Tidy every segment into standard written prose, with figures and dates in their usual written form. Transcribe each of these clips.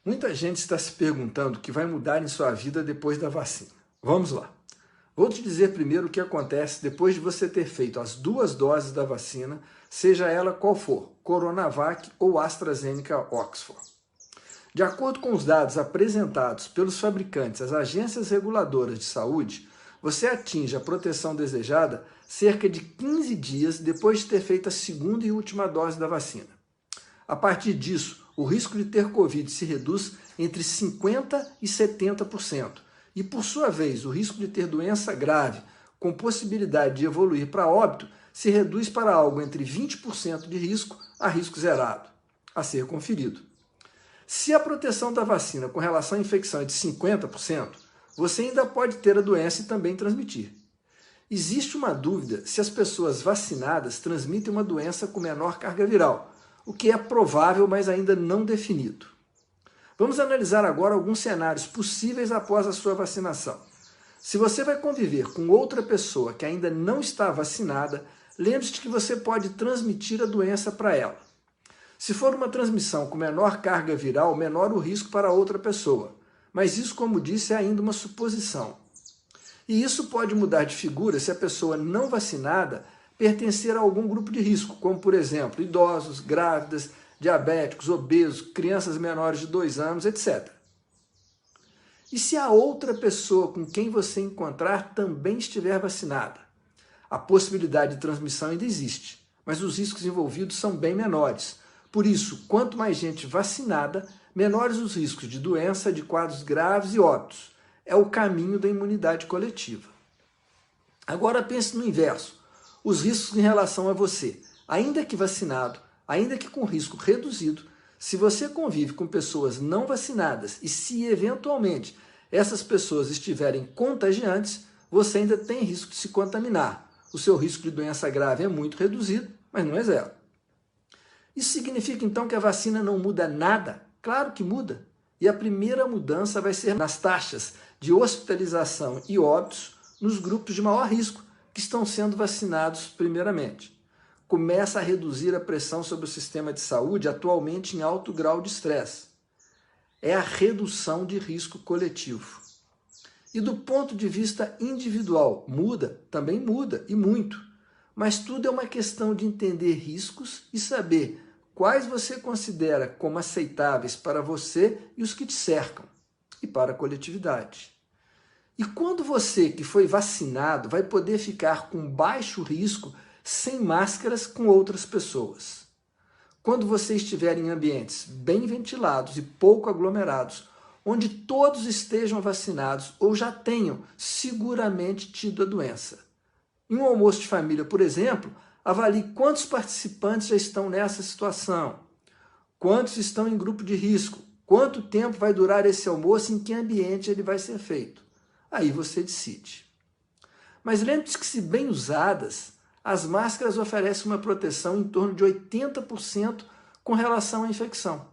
Muita gente está se perguntando o que vai mudar em sua vida depois da vacina. Vamos lá. Vou te dizer primeiro o que acontece depois de você ter feito as 2 doses da vacina, seja ela qual for, Coronavac ou AstraZeneca Oxford. De acordo com os dados apresentados pelos fabricantes às agências reguladoras de saúde, você atinge a proteção desejada cerca de 15 dias depois de ter feito a 2ª e última dose da vacina. A partir disso, o risco de ter Covid se reduz entre 50% e 70%. E, por sua vez, o risco de ter doença grave, com possibilidade de evoluir para óbito, se reduz para algo entre 20% de risco a risco zerado, a ser conferido. Se a proteção da vacina com relação à infecção é de 50%, você ainda pode ter a doença e também transmitir. Existe uma dúvida se as pessoas vacinadas transmitem uma doença com menor carga viral, o que é provável, mas ainda não definido. Vamos analisar agora alguns cenários possíveis após a sua vacinação. Se você vai conviver com outra pessoa que ainda não está vacinada, lembre-se de que você pode transmitir a doença para ela. Se for uma transmissão com menor carga viral, menor o risco para outra pessoa. Mas isso, como disse, é ainda uma suposição. E isso pode mudar de figura se a pessoa não vacinada pertencer a algum grupo de risco, como, por exemplo, idosos, grávidas, diabéticos, obesos, crianças menores de 2 anos, etc. E se a outra pessoa com quem você encontrar também estiver vacinada? A possibilidade de transmissão ainda existe, mas os riscos envolvidos são bem menores. Por isso, quanto mais gente vacinada, menores os riscos de doença, de quadros graves e óbitos. É o caminho da imunidade coletiva. Agora pense no inverso. Os riscos em relação a você, ainda que vacinado, ainda que com risco reduzido, se você convive com pessoas não vacinadas e se eventualmente essas pessoas estiverem contagiantes, você ainda tem risco de se contaminar. O seu risco de doença grave é muito reduzido, mas não é zero. Isso significa então que a vacina não muda nada? Claro que muda. E a primeira mudança vai ser nas taxas de hospitalização e óbitos nos grupos de maior risco, que estão sendo vacinados primeiramente. Começa a reduzir a pressão sobre o sistema de saúde, atualmente em alto grau de estresse. É a redução de risco coletivo. E do ponto de vista individual, muda? Também muda, e muito. Mas tudo é uma questão de entender riscos e saber quais você considera como aceitáveis para você e os que te cercam, e para a coletividade. E quando você que foi vacinado vai poder ficar com baixo risco sem máscaras com outras pessoas? Quando você estiver em ambientes bem ventilados e pouco aglomerados, onde todos estejam vacinados ou já tenham seguramente tido a doença. Em um almoço de família, por exemplo, avalie quantos participantes já estão nessa situação, quantos estão em grupo de risco, quanto tempo vai durar esse almoço, em que ambiente ele vai ser feito. Aí você decide. Mas lembre-se que, se bem usadas, as máscaras oferecem uma proteção em torno de 80% com relação à infecção.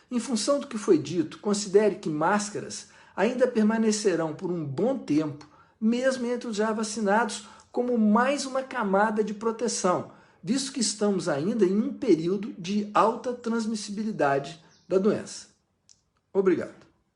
Em função do que foi dito, considere que máscaras ainda permanecerão por um bom tempo, mesmo entre os já vacinados, como mais uma camada de proteção, visto que estamos ainda em um período de alta transmissibilidade da doença. Obrigado.